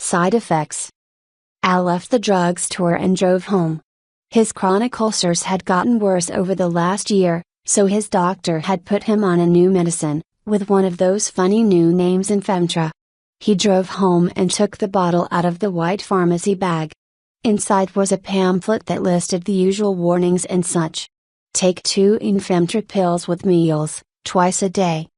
Side effects. Al left the drugstore and drove home. His chronic ulcers had gotten worse over the last year, so his doctor had put him on a new medicine, with one of those funny new names in Femtra. He drove home and took the bottle out of the white pharmacy bag. Inside was a pamphlet that listed the usual warnings and such. Take 2 Femtra pills with meals, twice a day.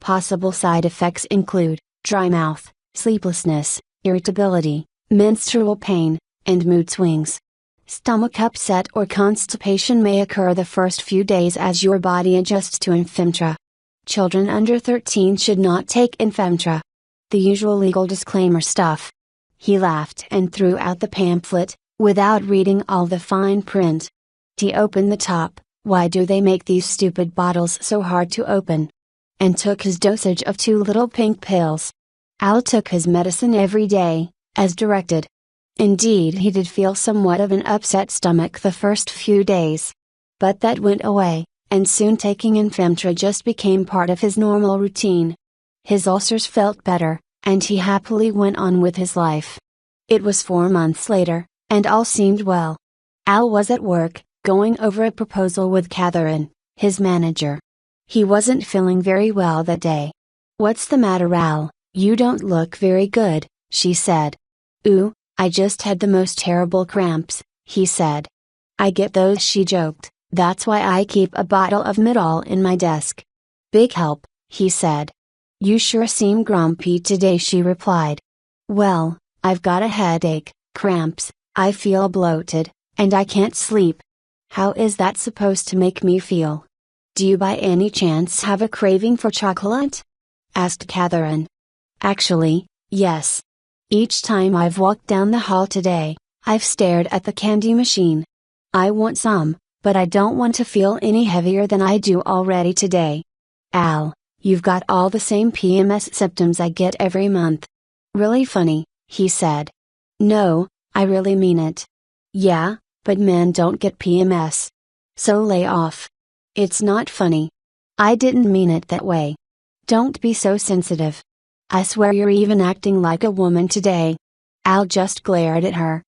Possible side effects include dry mouth, sleeplessness, irritability, menstrual pain, and mood swings. Stomach upset or constipation may occur the first few days as your body adjusts to Femtra. Children under 13 should not take Femtra. The usual legal disclaimer stuff. He laughed and threw out the pamphlet, without reading all the fine print. He opened the top. Why do they make these stupid bottles so hard to open? And took his dosage of 2 little pink pills. Al took his medicine every day, as directed. Indeed, he did feel somewhat of an upset stomach the first few days. But that went away, and soon taking Femtra just became part of his normal routine. His ulcers felt better, and he happily went on with his life. It was 4 months later, and all seemed well. Al was at work, going over a proposal with Katheryn, his manager. He wasn't feeling very well that day. "What's the matter, Al? You don't look very good," she said. "Ooh, I just had the most terrible cramps," he said. "I get those," she joked, "that's why I keep a bottle of Midol in my desk." "Big help," he said. "You sure seem grumpy today," she replied. "Well, I've got a headache, cramps, I feel bloated, and I can't sleep." "How is that supposed to make me feel? Do you by any chance have a craving for chocolate?" asked Katheryn. "Actually, yes. Each time I've walked down the hall today, I've stared at the candy machine. I want some, but I don't want to feel any heavier than I do already today." "Al, you've got all the same PMS symptoms I get every month." "Really funny," he said. "No, I really mean it." "Yeah, but men don't get PMS. So lay off. It's not funny. I didn't mean it that way. Don't be so sensitive. I swear you're even acting like a woman today." Al just glared at her.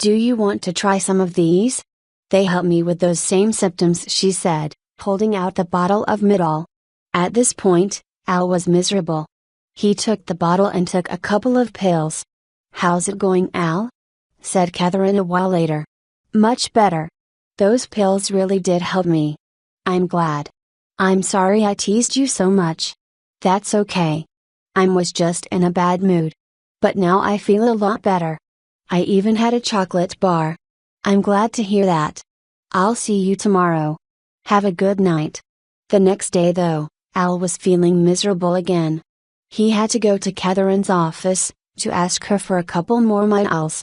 "Do you want to try some of these? They help me with those same symptoms," she said, holding out the bottle of Midol. At this point, Al was miserable. He took the bottle and took a couple of pills. "How's it going, Al?" said Katheryn a while later. "Much better. Those pills really did help me. I'm glad. I'm sorry I teased you so much." "That's okay. I was just in a bad mood. But now I feel a lot better. I even had a chocolate bar." "I'm glad to hear that. I'll see you tomorrow. Have a good night." The next day though, Al was feeling miserable again. He had to go to Katheryn's office, to ask her for a couple more Midols.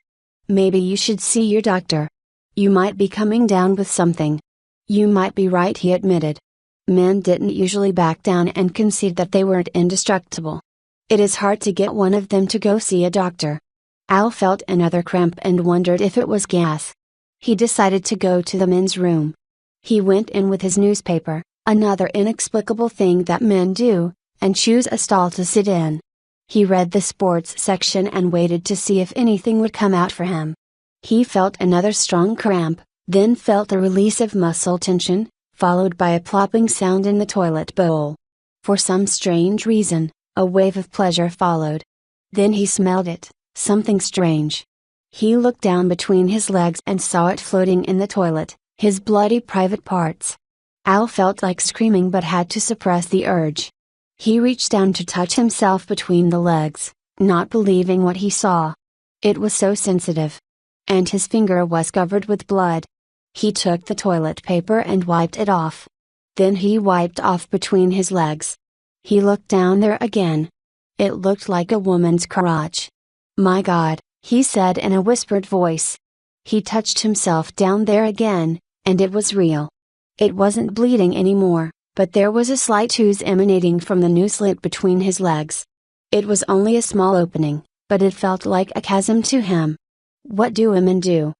"Maybe you should see your doctor. You might be coming down with something." "You might be right," he admitted. Men didn't usually back down and concede that they weren't indestructible. It is hard to get one of them to go see a doctor. Al felt another cramp and wondered if it was gas. He decided to go to the men's room. He went in with his newspaper, another inexplicable thing that men do, and chose a stall to sit in. He read the sports section and waited to see if anything would come out for him. He felt another strong cramp, then felt a release of muscle tension, followed by a plopping sound in the toilet bowl. For some strange reason, a wave of pleasure followed. Then he smelled it, something strange. He looked down between his legs and saw it floating in the toilet, his bloody private parts. Al felt like screaming but had to suppress the urge. He reached down to touch himself between the legs, not believing what he saw. It was so sensitive. And his finger was covered with blood. He took the toilet paper and wiped it off. Then he wiped off between his legs. He looked down there again. It looked like a woman's crotch. "My God," he said in a whispered voice. He touched himself down there again, and it was real. It wasn't bleeding anymore, but there was a slight ooze emanating from the new slit between his legs. It was only a small opening, but it felt like a chasm to him. What do women do?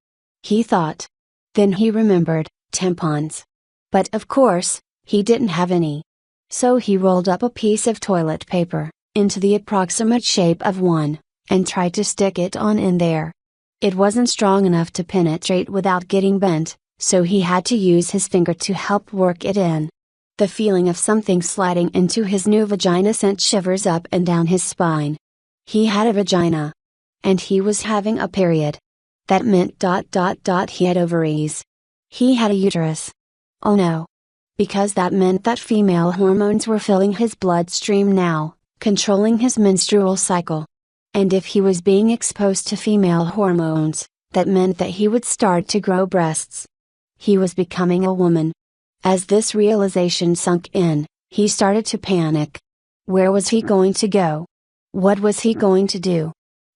He thought. Then he remembered, tampons. But of course, he didn't have any. So he rolled up a piece of toilet paper, into the approximate shape of one, and tried to stick it on in there. It wasn't strong enough to penetrate without getting bent, so he had to use his finger to help work it in. The feeling of something sliding into his new vagina sent shivers up and down his spine. He had a vagina. And he was having a period. That meant he had ovaries. He had a uterus. Oh no. Because that meant that female hormones were filling his bloodstream now, controlling his menstrual cycle. And if he was being exposed to female hormones, that meant that he would start to grow breasts. He was becoming a woman. As this realization sunk in, he started to panic. Where was he going to go? What was he going to do?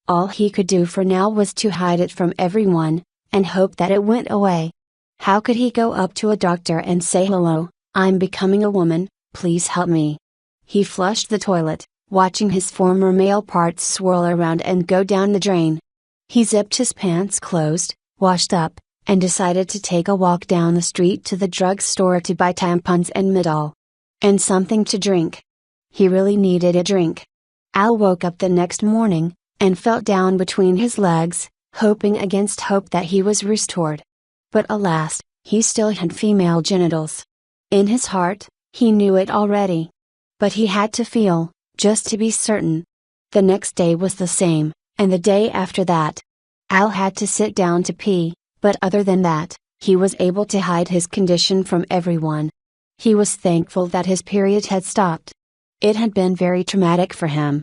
All he could do for now was to hide it from everyone, and hope that it went away. How could he go up to a doctor and say, "Hello, I'm becoming a woman, please help me"? He flushed the toilet, watching his former male parts swirl around and go down the drain. He zipped his pants closed, washed up, and decided to take a walk down the street to the drugstore to buy tampons and Midol. And something to drink. He really needed a drink. Al woke up the next morning, and felt down between his legs, hoping against hope that he was restored. But alas, he still had female genitals. In his heart, he knew it already. But he had to feel, just to be certain. The next day was the same, and the day after that. Al had to sit down to pee, but other than that, he was able to hide his condition from everyone. He was thankful that his period had stopped. It had been very traumatic for him.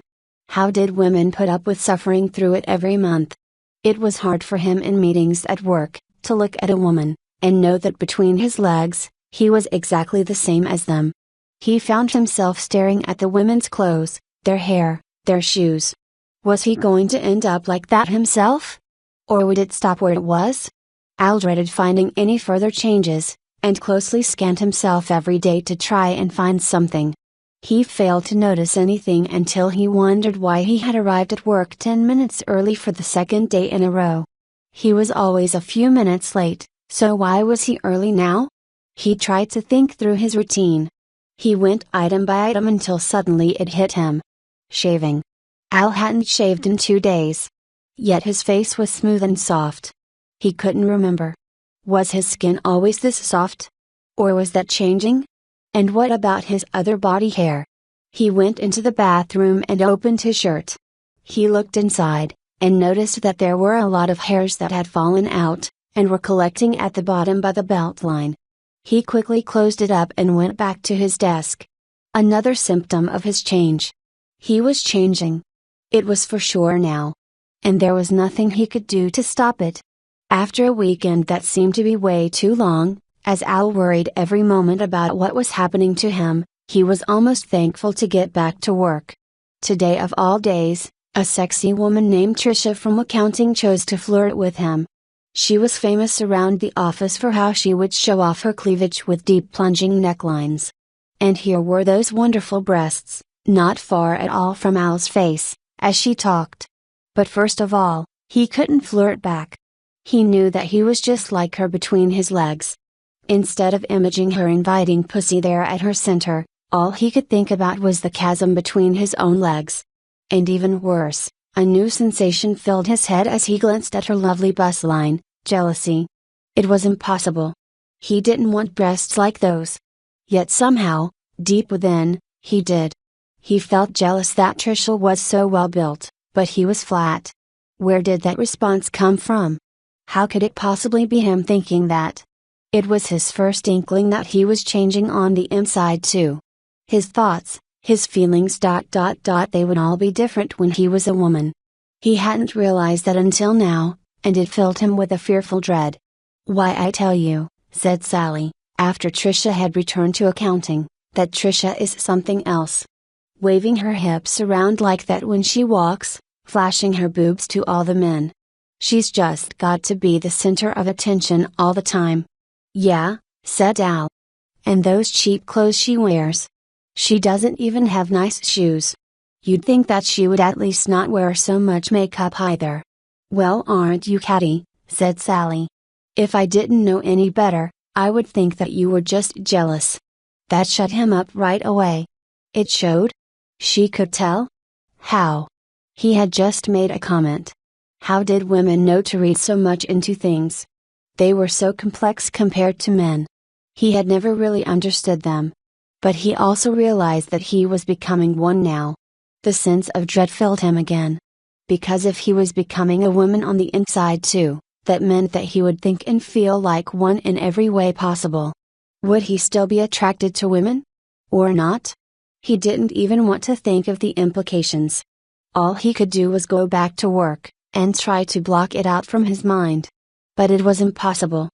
How did women put up with suffering through it every month? It was hard for him in meetings at work, to look at a woman, and know that between his legs, he was exactly the same as them. He found himself staring at the women's clothes, their hair, their shoes. Was he going to end up like that himself? Or would it stop where it was? Al dreaded finding any further changes, and closely scanned himself every day to try and find something. He failed to notice anything until he wondered why he had arrived at work 10 minutes early for the second day in a row. He was always a few minutes late, so why was he early now? He tried to think through his routine. He went item by item until suddenly it hit him. Shaving. Al hadn't shaved in 2 days. Yet his face was smooth and soft. He couldn't remember. Was his skin always this soft? Or was that changing? And what about his other body hair? He went into the bathroom and opened his shirt. He looked inside, and noticed that there were a lot of hairs that had fallen out, and were collecting at the bottom by the belt line. He quickly closed it up and went back to his desk. Another symptom of his change. He was changing. It was for sure now. And there was nothing he could do to stop it. After a weekend that seemed to be way too long, as Al worried every moment about what was happening to him, he was almost thankful to get back to work. Today of all days, a sexy woman named Trisha from accounting chose to flirt with him. She was famous around the office for how she would show off her cleavage with deep plunging necklines. And here were those wonderful breasts, not far at all from Al's face, as she talked. But first of all, he couldn't flirt back. He knew that he was just like her between his legs. Instead of imaging her inviting pussy there at her center, all he could think about was the chasm between his own legs. And even worse, a new sensation filled his head as he glanced at her lovely bust line, jealousy. It was impossible. He didn't want breasts like those. Yet somehow, deep within, he did. He felt jealous that Trisha was so well built, but he was flat. Where did that response come from? How could it possibly be him thinking that? It was his first inkling that he was changing on the inside too. His thoughts, his feelings. They would all be different when he was a woman. He hadn't realized that until now, and it filled him with a fearful dread. "Why, I tell you," said Sally, after Trisha had returned to accounting, "that Trisha is something else. Waving her hips around like that when she walks, flashing her boobs to all the men. She's just got to be the center of attention all the time." "Yeah," said Al. "And those cheap clothes she wears. She doesn't even have nice shoes. You'd think that she would at least not wear so much makeup either." "Well, aren't you catty?" said Sally. "If I didn't know any better, I would think that you were just jealous." That shut him up right away. It showed? She could tell? How? He had just made a comment. How did women know to read so much into things? They were so complex compared to men. He had never really understood them. But he also realized that he was becoming one now. The sense of dread filled him again. Because if he was becoming a woman on the inside too, that meant that he would think and feel like one in every way possible. Would he still be attracted to women? Or not? He didn't even want to think of the implications. All he could do was go back to work, and try to block it out from his mind. But it was impossible.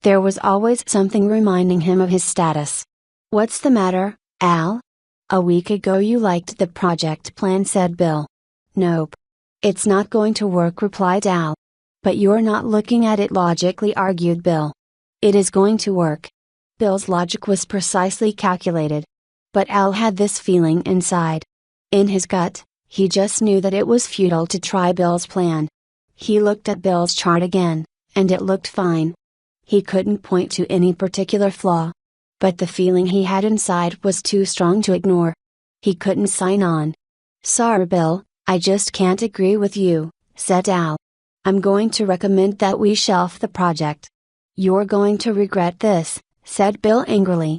There was always something reminding him of his status. "What's the matter, Al? A week ago you liked the project plan," said Bill. "Nope. It's not going to work," replied Al. "But you're not looking at it logically," argued Bill. "It is going to work." Bill's logic was precisely calculated. But Al had this feeling inside. In his gut, he just knew that it was futile to try Bill's plan. He looked at Bill's chart again, and it looked fine. He couldn't point to any particular flaw. But the feeling he had inside was too strong to ignore. He couldn't sign on. "Sorry, Bill, I just can't agree with you," said Al. "I'm going to recommend that we shelf the project." "You're going to regret this," said Bill angrily.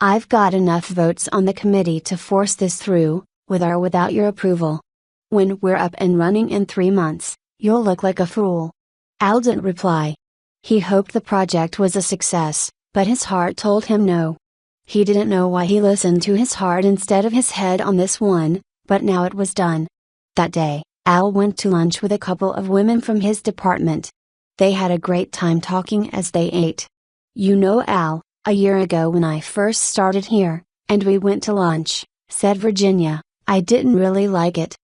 "I've got enough votes on the committee to force this through, with or without your approval. When we're up and running in 3 months, you'll look like a fool." Al didn't reply. He hoped the project was a success, but his heart told him no. He didn't know why he listened to his heart instead of his head on this one, but now it was done. That day, Al went to lunch with a couple of women from his department. They had a great time talking as they ate. "You know, Al, a year ago when I first started here, and we went to lunch," said Virginia, "I didn't really like it.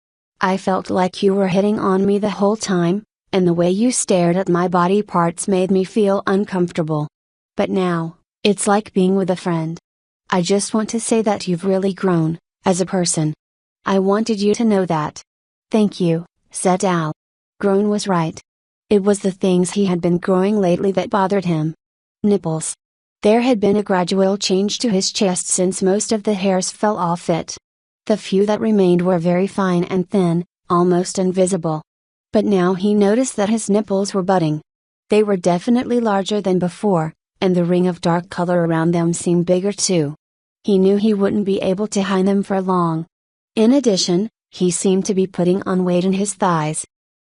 I felt like you were hitting on me the whole time, and the way you stared at my body parts made me feel uncomfortable. But now, it's like being with a friend. I just want to say that you've really grown, as a person. I wanted you to know that." "Thank you," said Al. Grown was right. It was the things he had been growing lately that bothered him. Nipples. There had been a gradual change to his chest since most of the hairs fell off it. The few that remained were very fine and thin, almost invisible. But now he noticed that his nipples were budding. They were definitely larger than before, and the ring of dark color around them seemed bigger too. He knew he wouldn't be able to hide them for long. In addition, he seemed to be putting on weight in his thighs.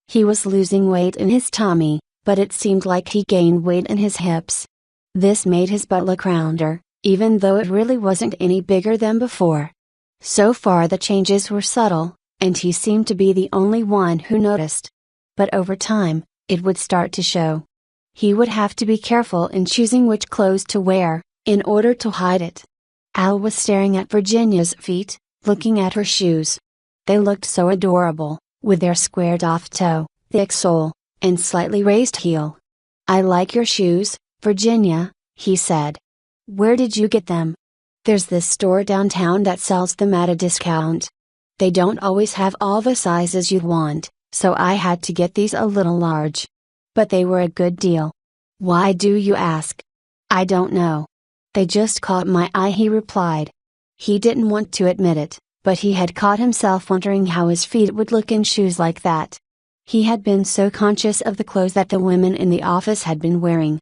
He was losing weight in his tummy, but it seemed like he gained weight in his hips. This made his butt look rounder, even though it really wasn't any bigger than before. So far the changes were subtle, and he seemed to be the only one who noticed. But over time, it would start to show. He would have to be careful in choosing which clothes to wear, in order to hide it. Al was staring at Virginia's feet, looking at her shoes. They looked so adorable, with their squared-off toe, thick sole, and slightly raised heel. "I like your shoes, Virginia," he said. "Where did you get them?" "There's this store downtown that sells them at a discount. They don't always have all the sizes you'd want, so I had to get these a little large. But they were a good deal." "Why do you ask?" "I don't know. They just caught my eye," he replied. He didn't want to admit it, but he had caught himself wondering how his feet would look in shoes like that. He had been so conscious of the clothes that the women in the office had been wearing.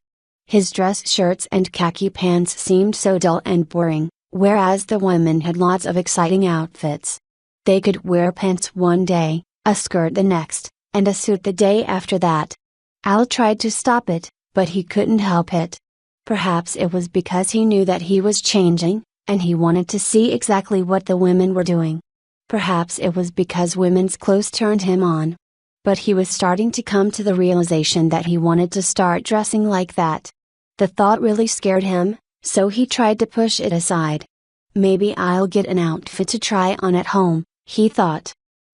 His dress shirts and khaki pants seemed so dull and boring, whereas the women had lots of exciting outfits. They could wear pants one day, a skirt the next, and a suit the day after that. Al tried to stop it, but he couldn't help it. Perhaps it was because he knew that he was changing, and he wanted to see exactly what the women were doing. Perhaps it was because women's clothes turned him on. But he was starting to come to the realization that he wanted to start dressing like that. The thought really scared him, so he tried to push it aside. "Maybe I'll get an outfit to try on at home," he thought.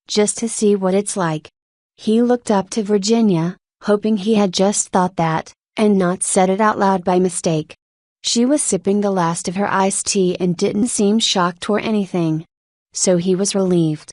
"Just to see what it's like." He looked up to Virginia, hoping he had just thought that, and not said it out loud by mistake. She was sipping the last of her iced tea and didn't seem shocked or anything. So he was relieved.